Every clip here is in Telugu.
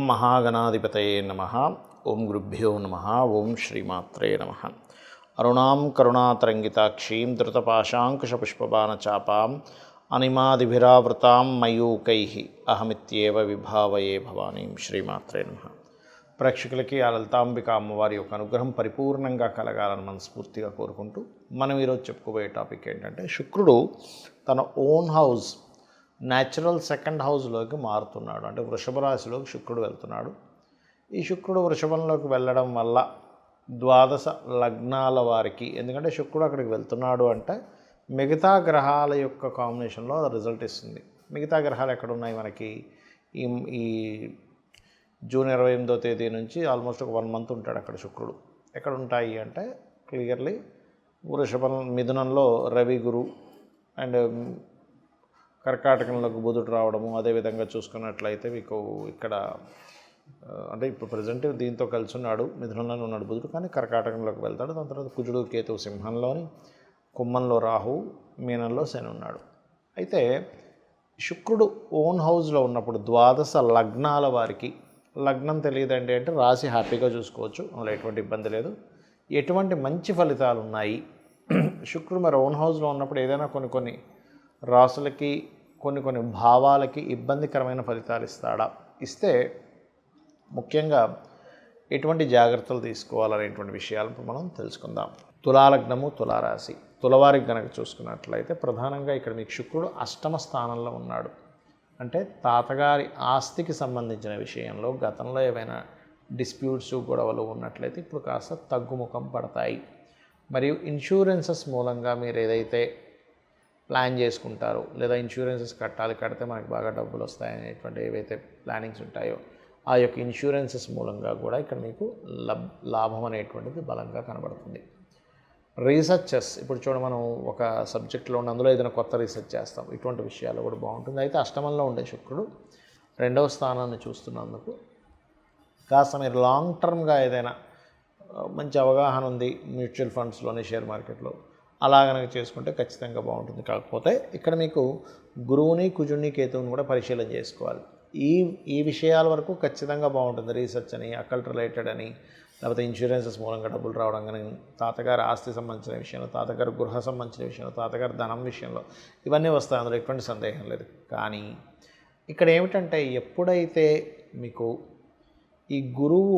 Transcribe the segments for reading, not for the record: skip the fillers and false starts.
మహాగణాధిపతయే నమః. ఓం గురుభ్యో నమః. ఓం శ్రీమాత్రే నమః. అరుణాం కరుణాతరంగితాక్షీం ధృతపాశాంకుశపుష్పబాణచాపాం అనిమాదిభిరావృతాం మయూకైః అహమిత్యేవ విభావయే భవానీం. శ్రీమాత్రే నమః. ప్రేక్షకులకి ఆ లలితాంబిక అమ్మవారి యొక్క అనుగ్రహం పరిపూర్ణంగా కలగాలని మనస్ఫూర్తిగా కోరుకుంటూ మనం ఈరోజు చెప్పుకోబోయే టాపిక్ ఏంటంటే, శుక్రుడు తన ఓన్ హౌస్ న్యాచురల్ సెకండ్ హౌస్లోకి మారుతున్నాడు. అంటే వృషభ రాశిలోకి శుక్రుడు వెళ్తున్నాడు. ఈ శుక్రుడు వృషభంలోకి వెళ్ళడం వల్ల ద్వాదశ లగ్నాల వారికి, ఎందుకంటే శుక్రుడు అక్కడికి వెళ్తున్నాడు అంటే మిగతా గ్రహాల యొక్క కాంబినేషన్లో రిజల్ట్ ఇస్తుంది. మిగతా గ్రహాలు ఎక్కడ ఉన్నాయి మనకి? ఈ జూన్ 28వ తేదీ నుంచి ఆల్మోస్ట్ ఒక 1 మంత్ ఉంటాడు అక్కడ శుక్రుడు. ఎక్కడ ఉంటాయి అంటే క్లియర్లీ వృషభం, మిథునంలో రవి, గురు అండ్ కర్కాటకంలోకి బుధుడు రావడము. అదేవిధంగా చూసుకున్నట్లయితే మీకు ఇక్కడ అంటే ఇప్పుడు ప్రజెంట్ దీంతో కలిసి ఉన్నాడు, మిథునంలోనే ఉన్నాడు బుధుడు, కానీ కర్కాటకంలోకి వెళ్తాడు. దాని తర్వాత కుజుడు, కేతువు సింహంలోని, కుంభంలో రాహు, మీనంలో శని ఉన్నాడు. అయితే శుక్రుడు ఓన్ హౌస్లో ఉన్నప్పుడు ద్వాదశ లగ్నాల వారికి, లగ్నం తెలియదండి అంటే రాశి హ్యాపీగా చూసుకోవచ్చు, అందులో ఎటువంటి ఇబ్బంది లేదు. ఎటువంటి మంచి ఫలితాలు ఉన్నాయి? శుక్రుడు మరి ఓన్ హౌస్లో ఉన్నప్పుడు ఏదైనా కొన్ని రాసులకి, కొన్ని భావాలకి ఇబ్బందికరమైన ఫలితాలు ఇస్తాడా? ఇస్తే ముఖ్యంగా ఎటువంటి జాగ్రత్తలు తీసుకోవాలనేటువంటి విషయాలను మనం తెలుసుకుందాం. తులాలగ్నము, తులారాశి, తులవారికి కనుక చూసుకున్నట్లయితే ప్రధానంగా ఇక్కడ మీకు శుక్రుడు అష్టమ స్థానంలో ఉన్నాడు. అంటే తాతగారి ఆస్తికి సంబంధించిన విషయంలో గతంలో ఏవైనా డిస్ప్యూట్స్, గొడవలు ఉన్నట్లయితే ఇప్పుడు కాస్త తగ్గుముఖం పడతాయి. మరియు ఇన్సూరెన్సెస్ మూలంగా మీరు ఏదైతే ప్లాన్ చేసుకుంటారో, లేదా ఇన్సూరెన్సెస్ కడితే మనకి బాగా డబ్బులు వస్తాయనేటువంటి ఏవైతే ప్లానింగ్స్ ఉంటాయో ఆ యొక్క ఇన్సూరెన్సెస్ మూలంగా కూడా ఇక్కడ మీకు లాభం అనేటువంటిది బలంగా కనబడుతుంది. రీసెర్చెస్, ఇప్పుడు చూడ మనం ఒక సబ్జెక్ట్లో ఉన్న అందులో ఏదైనా కొత్త రీసెర్చ్ చేస్తాం, ఇటువంటి విషయాలు కూడా బాగుంటుంది. అయితే అష్టమంలో ఉండే శుక్రుడు 2వ స్థానాన్ని చూస్తున్నందుకు కాస్త మీరు లాంగ్ టర్మ్గా ఏదైనా మంచి అవగాహన ఉంది మ్యూచువల్ ఫండ్స్లోని, షేర్ మార్కెట్లో అలా కనుక చేసుకుంటే ఖచ్చితంగా బాగుంటుంది. కాకపోతే ఇక్కడ మీకు గురువుని, కుజుని, కేతువుని కూడా పరిశీలన చేసుకోవాలి. ఈ విషయాల వరకు ఖచ్చితంగా బాగుంటుంది. రీసెర్చ్ అని, అకల్ట్ రిలేటెడ్ అని, లేకపోతే ఇన్సూరెన్సెస్ మూలంగా డబ్బులు రావడం కానీ, తాతగారి ఆస్తి సంబంధించిన విషయంలో, తాతగారి గృహ సంబంధించిన విషయంలో, తాతగారి ధనం విషయంలో ఇవన్నీ వస్తాయి, అందులో ఎటువంటి సందేహం లేదు. కానీ ఇక్కడ ఏమిటంటే ఎప్పుడైతే మీకు ఈ గురువు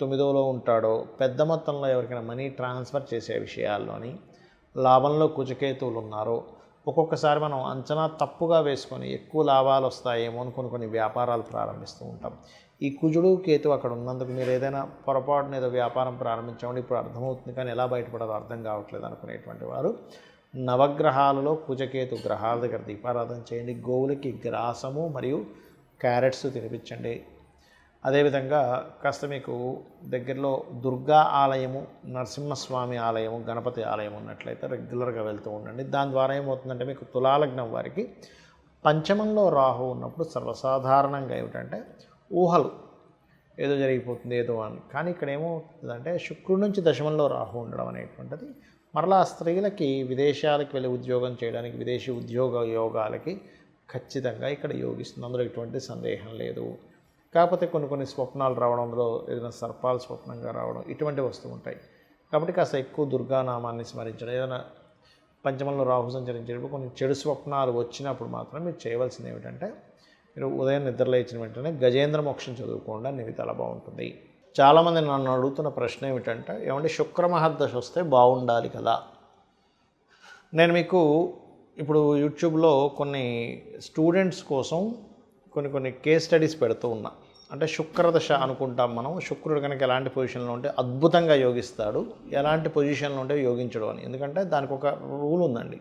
9వ ఉంటాడో, పెద్ద మొత్తంలో ఎవరికైనా మనీ ట్రాన్స్ఫర్ చేసే విషయాల్లోని, లాభంలో కుజకేతువులు ఉన్నారో, ఒక్కొక్కసారి మనం అంచనా తప్పుగా వేసుకొని ఎక్కువ లాభాలు వస్తాయేమో అని కొన్ని వ్యాపారాలు ప్రారంభిస్తూ ఉంటాం. ఈ కుజుడు, కేతు అక్కడ ఉన్నందుకు మీరు ఏదైనా పొరపాటున ఏదో వ్యాపారం ప్రారంభించామని ఇప్పుడు అర్థమవుతుంది, కానీ ఎలా బయటపడాలో అర్థం కావట్లేదు అనుకునేటువంటి వారు నవగ్రహాలలో కుజకేతు గ్రహాల దగ్గర దీపారాధన చేయండి. గోవులకి గ్రాసము మరియు క్యారెట్స్ తినిపించండి. అదేవిధంగా కాస్త మీకు దగ్గరలో దుర్గా ఆలయము, నరసింహస్వామి ఆలయము, గణపతి ఆలయం ఉన్నట్లయితే రెగ్యులర్గా వెళ్తూ ఉండండి. దాని ద్వారా ఏమవుతుందంటే మీకు తులాలగ్నం వారికి పంచమంలో రాహు ఉన్నప్పుడు సర్వసాధారణంగా ఏమిటంటే ఊహలు ఏదో జరిగిపోతుంది ఏదో అని. కానీ ఇక్కడ ఏమవుతుందంటే శుక్రుడి నుంచి దశమంలో రాహు ఉండడం అనేటువంటిది మరలా స్త్రీలకి విదేశాలకు వెళ్ళి ఉద్యోగం చేయడానికి, విదేశీ ఉద్యోగ యోగాలకి ఖచ్చితంగా ఇక్కడ యోగిస్తుంది, అందులో ఎటువంటి సందేహం లేదు. కాకపోతే కొన్ని స్వప్నాలు రావడంలో ఏదైనా సర్పాలు స్వప్నంగా రావడం ఇటువంటివి వస్తూ ఉంటాయి. కాబట్టి కాస్త ఎక్కువ దుర్గానామాన్ని స్మరించడం, ఏదైనా పంచమంలో రాహు సంచరించేటప్పుడు కొన్ని చెడు స్వప్నాలు వచ్చినప్పుడు మాత్రం మీరు చేయవలసింది ఏమిటంటే, మీరు ఉదయం నిద్రలేచిన వెంటనే గజేంద్ర మోక్షం చదువుకోండి, అన్ని చాలా బాగుంటుంది. చాలామంది నన్ను అడుగుతున్న ప్రశ్న ఏమిటంటే, ఏమంటే శుక్ర మహర్దశ వస్తే బాగుండాలి కదా. నేను మీకు ఇప్పుడు యూట్యూబ్లో కొన్ని స్టూడెంట్స్ కోసం కొన్ని కేస్ స్టడీస్ పెడుతూ ఉన్నా. అంటే శుక్రదశ అనుకుంటాం మనం, శుక్రుడు కనుక ఎలాంటి పొజిషన్లో ఉంటే అద్భుతంగా యోగిస్తాడు, ఎలాంటి పొజిషన్లో ఉంటే యోగించడు అని. ఎందుకంటే దానికి ఒక రూల్ ఉందండి.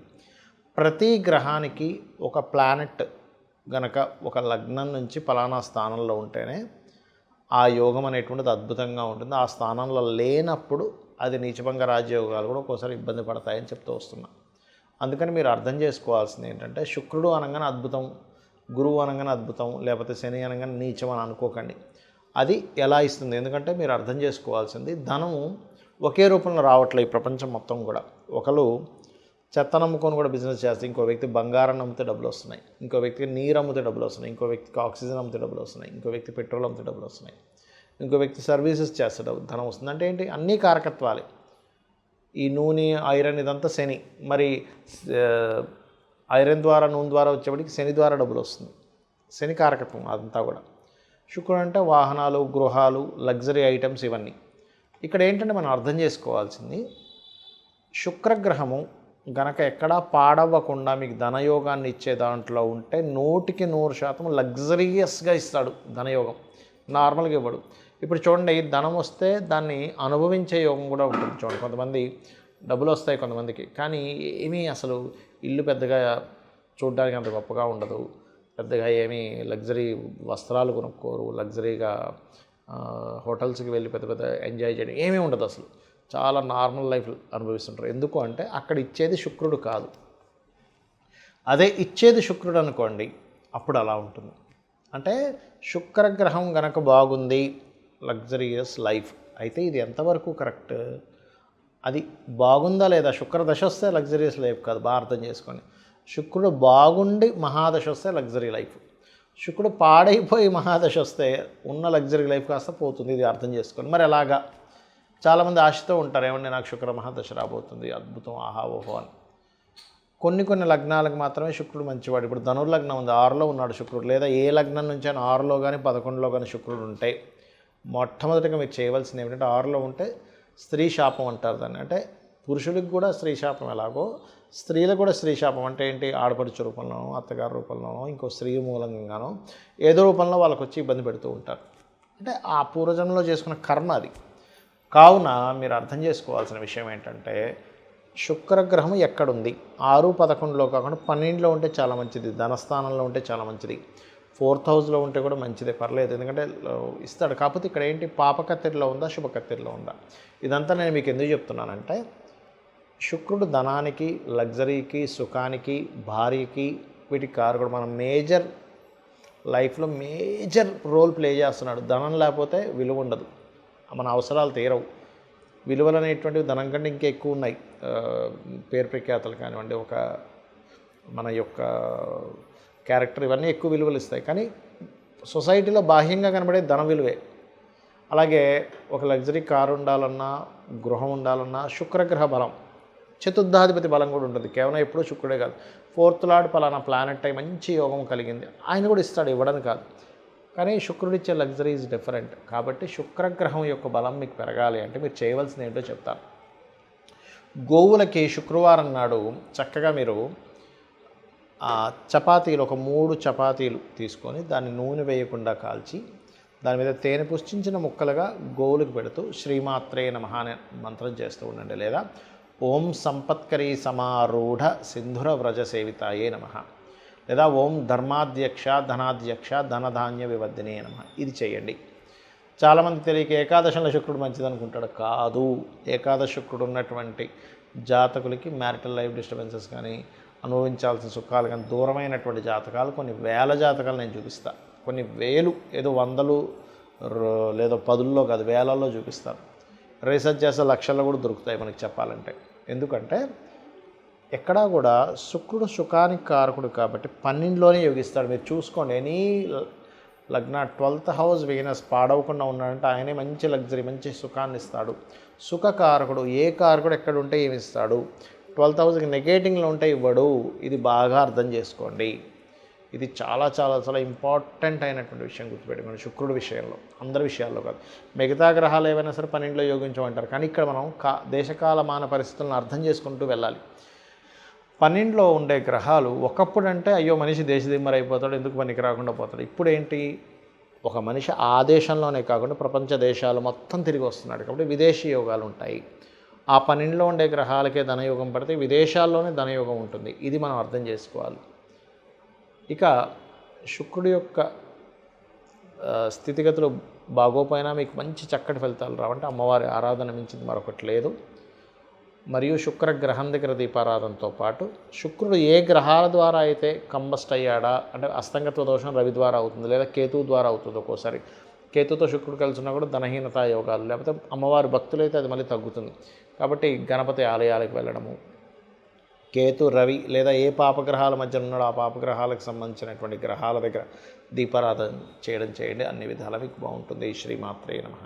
ప్రతి గ్రహానికి ఒక ప్లానెట్ గనక ఒక లగ్నం నుంచి ఫలానా స్థానంలో ఉంటేనే ఆ యోగం అనేటువంటిది అద్భుతంగా ఉంటుంది. ఆ స్థానంలో లేనప్పుడు అది నీచభంగ రాజయోగాలు కూడా ఒక్కోసారి ఇబ్బంది పడతాయని చెప్తూ వస్తున్నా. అందుకని మీరు అర్థం చేసుకోవాల్సింది ఏంటంటే, శుక్రుడు అనగానే అద్భుతం, గురువు అనగానే అద్భుతం, లేకపోతే శని అనగానే నీచం అని అనుకోకండి. అది ఎలా ఇస్తుంది? ఎందుకంటే మీరు అర్థం చేసుకోవాల్సింది, ధనము ఒకే రూపంలో రావట్లే ఈ ప్రపంచం మొత్తం కూడా. ఒకరు చెత్త నమ్ముకొని కూడా బిజినెస్ చేస్తే ఇంకో వ్యక్తి బంగారం నమ్మితే డబ్బులు వస్తున్నాయి, ఇంకో వ్యక్తికి నీరు అమ్మితే డబ్బులు వస్తున్నాయి, ఇంకో వ్యక్తికి ఆక్సిజన్ అమ్మితే డబ్బులు వస్తున్నాయి, ఇంకో వ్యక్తి పెట్రోల్ అమ్మితే డబ్బులు వస్తున్నాయి, ఇంకో వ్యక్తి సర్వీసెస్ చేస్తే ధనం వస్తుంది. అంటే ఏంటి? అన్నీ కారకత్వాలే. ఈ నూనె, ఐరన్ ఇదంతా శని. మరి ఐరన్ ద్వారా నూనె ద్వారా వచ్చేప్పటికి శని ద్వారా డబ్బులు వస్తుంది. శని కారకత్వం అదంతా కూడా. శుక్రుడు అంటే వాహనాలు, గృహాలు, లగ్జరీ ఐటమ్స్ ఇవన్నీ. ఇక్కడ ఏంటంటే మనం అర్థం చేసుకోవాల్సింది, శుక్రగ్రహము గనక ఎక్కడా పాడవ్వకుండా మీకు ధనయోగాన్ని ఇచ్చే దాంట్లో ఉంటే 100% లగ్జరియస్గా ఇస్తాడు ధనయోగం. నార్మల్గా ఇవ్వడు. ఇప్పుడు చూడండి, ధనం వస్తే దాన్ని అనుభవించే యోగం కూడా ఉంటుంది. చూడండి, కొంతమంది డబ్బులు వస్తాయి కొంతమందికి, కానీ ఏమీ అసలు ఇల్లు పెద్దగా చూడడానికి అంత గొప్పగా ఉండదు, పెద్దగా ఏమీ లగ్జరీ వస్త్రాలు కొనుక్కోరు, లగ్జరీగా హోటల్స్కి వెళ్ళి పెద్ద పెద్ద ఎంజాయ్ చేయడం ఏమీ ఉండదు, అసలు చాలా నార్మల్ లైఫ్ అనుభవిస్తుంటారు. ఎందుకు అంటే అక్కడ ఇచ్చేది శుక్రుడు కాదు. అదే ఇచ్చేది శుక్రుడు అనుకోండి, అప్పుడు అలా ఉంటుంది. అంటే శుక్రగ్రహం గనక బాగుంది, లగ్జరియస్ లైఫ్. అయితే ఇది ఎంతవరకు కరెక్ట్? అది బాగుందా లేదా? శుక్రదశ వస్తే లగ్జరియస్ లైఫ్ కాదు, బాగా అర్థం చేసుకోండి. శుక్రుడు బాగుండి మహాదశ వస్తే లగ్జరీ లైఫ్. శుక్రుడు పాడైపోయి మహాదశ వస్తే ఉన్న లగ్జరీ లైఫ్ కాస్త పోతుంది. ఇది అర్థం చేసుకోండి. మరి ఎలాగా? చాలామంది ఆశతో ఉంటారు, ఏమంటే నాకు శుక్ర మహాదశ రాబోతుంది, అద్భుతం, ఆహా ఓహో అని. కొన్ని లగ్నాలకు మాత్రమే శుక్రుడు మంచివాడు. ఇప్పుడు ధనుర్లగ్నం ఉంది, 6లో ఉన్నాడు శుక్రుడు, లేదా ఏ లగ్నం నుంచి అయినా 6లో కానీ 11లో కానీ శుక్రుడు ఉంటే మొట్టమొదటిగా మీరు చేయవలసింది ఏమిటంటే, 6లో ఉంటే స్త్రీ శాపం అంటారు దాన్ని. అంటే పురుషులకు కూడా స్త్రీ శాపం ఎలాగో స్త్రీలకు కూడా స్త్రీ శాపం అంటే ఏంటి? ఆడపడుచు రూపంలోనో, అత్తగారి రూపంలోనో, ఇంకో స్త్రీ మూలంగానో ఏదో రూపంలో వాళ్ళకు వచ్చి ఇబ్బంది పెడుతూ ఉంటారు. అంటే ఆ పూర్వజన్మలో చేసుకున్న కర్మ అది. కావున మీరు అర్థం చేసుకోవాల్సిన విషయం ఏంటంటే, శుక్రగ్రహం ఎక్కడుంది? 6, 11లో కాకుండా 12లో ఉంటే చాలా మంచిది, ధనస్థానంలో ఉంటే చాలా మంచిది, 4th హౌస్లో ఉంటే కూడా మంచిదే, పర్లేదు, ఎందుకంటే ఇస్తాడు. కాకపోతే ఇక్కడ ఏంటి? పాపకత్తెరలో ఉందా, శుభకత్తెరలో ఉందా? ఇదంతా నేను మీకు ఎందుకు చెప్తున్నానంటే, శుక్రుడు ధనానికి, లగ్జరీకి, సుఖానికి, భార్యకి, వీటికి కారకుడు. మనం మేజర్ లైఫ్లో మేజర్ రోల్ ప్లే చేస్తున్నాడు. ధనం లేకపోతే విలువ ఉండదు, మన అవసరాలు తీరవు. విలువలు అనేటువంటివి ధనం కంటే ఇంకా ఎక్కువ ఉన్నాయి. పేరు ప్రఖ్యాతలు కానివ్వండి, ఒక మన యొక్క క్యారెక్టర్, ఇవన్నీ ఎక్కువ విలువలు ఇస్తాయి. కానీ సొసైటీలో బాహ్యంగా కనబడే ధన విలువే. అలాగే ఒక లగ్జరీ కారు ఉండాలన్నా, గృహం ఉండాలన్నా శుక్రగ్రహ బలం, చతుర్థాధిపతి బలం కూడా ఉంటుంది. కేవలం ఎప్పుడూ శుక్రుడే కాదు, 4th లార్డ్ పలానా ప్లానెట్ అయి మంచి యోగం కలిగింది, ఆయన కూడా ఇస్తాడు, ఇవ్వడానికి కాదు. కానీ శుక్రుడిచ్చే లగ్జరీ ఈజ్ డిఫరెంట్. కాబట్టి శుక్రగ్రహం యొక్క బలం మీకు పెరగాలి అంటే మీరు చేయవలసింది ఏంటో చెప్తాను. గోవులకి శుక్రవారం నాడు చక్కగా మీరు చపాతీలు, ఒక 3 చపాతీలు తీసుకొని దాన్ని నూనె వేయకుండా కాల్చి దాని మీద తేనె పుష్టించిన ముక్కలుగా గోవులకు పెడుతూ శ్రీమాత్రే నమః అనే మంత్రం చేస్తూ ఉండండి. లేదా ఓం సంపత్కరీ సమారూఢ సింధుర వ్రజ సేవితాయే నమః, లేదా ఓం ధర్మాధ్యక్ష ధనాధ్యక్ష ధనధాన్య వివర్ధినే నమః. ఇది చేయండి. చాలామంది తెలియక ఏకాదశంలో శుక్రుడు మంచిది అనుకుంటాడు. కాదు, ఏకాదశ శుక్రుడు ఉన్నటువంటి జాతకులకి మ్యారిటల్ లైఫ్ డిస్టర్బెన్సెస్ కానీ, అనుభవించాల్సిన సుఖాలు కానీ దూరమైనటువంటి జాతకాలు కొన్ని వేల జాతకాలు నేను చూపిస్తాను. కొన్ని వేలు, ఏదో 100 లేదో 10లో కాదు, వేలల్లో చూపిస్తాను. రీసెర్చ్ చేస్తే లక్షల్లో కూడా దొరుకుతాయి మనకి చెప్పాలంటే. ఎందుకంటే ఎక్కడా కూడా శుక్రుడు సుఖానికి కారకుడు కాబట్టి 12లోనే యోగిస్తాడు. మీరు చూసుకోండి, ఎనీ లగ్న 12th హౌస్ వీనస్ పాడవకుండా ఉన్నాడంటే ఆయనే మంచి లగ్జరీ, మంచి సుఖాన్ని ఇస్తాడు. సుఖకారకుడు, ఏ కారకుడు ఎక్కడ ఉంటే ఏమి ఇస్తాడు? 12th హౌస్కి నెగేటింగ్లో ఉంటే ఇవ్వడు. ఇది బాగా అర్థం చేసుకోండి. ఇది చాలా చాలా చాలా ఇంపార్టెంట్ అయినటువంటి విషయం గుర్తుపెట్టుకోండి. శుక్రుడి విషయంలో, అందరి విషయాల్లో కాదు. మిగతా గ్రహాలు ఏవైనా సరే 12లో యోగించమంటారు, కానీ ఇక్కడ మనం దేశకాలమాన పరిస్థితులను అర్థం చేసుకుంటూ వెళ్ళాలి. 12లో ఉండే గ్రహాలు ఒకప్పుడు అంటే అయ్యో మనిషి దేశదిమ్మరి అయిపోతాడు, ఎందుకు పనికి రాకుండా పోతాడు. ఇప్పుడు ఏంటి? ఒక మనిషి ఆ దేశంలోనే కాకుండా ప్రపంచ దేశాలు మొత్తం తిరిగి వస్తున్నాడు. కాబట్టి విదేశీ యోగాలు ఉంటాయి. ఆ 12లో ఉండే గ్రహాలకే ధనయోగం పడితే విదేశాల్లోనే ధనయోగం ఉంటుంది. ఇది మనం అర్థం చేసుకోవాలి. ఇక శుక్రుడి యొక్క స్థితిగతులు బాగోపోయినా మీకు మంచి చక్కటి ఫలితాలు రావంటే అమ్మవారి ఆరాధన మించింది మరొకటి లేదు. మరియు శుక్రగ్రహం దగ్గర దీపారాధనతో పాటు శుక్రుడు ఏ గ్రహాల ద్వారా అయితే కంబస్ట్ అయ్యాడా, అంటే అస్తంగత్వ దోషం రవి ద్వారా అవుతుంది, లేదా కేతువు ద్వారా అవుతుంది. ఒక్కోసారి కేతుతో శుక్రుడు కలిసి ఉన్నా కూడా ధనహీనతా యోగాలు, లేకపోతే అమ్మవారి భక్తులైతే అది మళ్ళీ తగ్గుతుంది. కాబట్టి గణపతి ఆలయాలకు వెళ్ళడము, కేతు రవి లేదా ఏ పాపగ్రహాల మధ్య ఉన్నాడో ఆ పాపగ్రహాలకు సంబంధించినటువంటి గ్రహాల దగ్గర దీపారాధన చేయడం చేయండి. అన్ని విధాలా మీకు బాగుంటుంది. శ్రీమాత్రే నమః.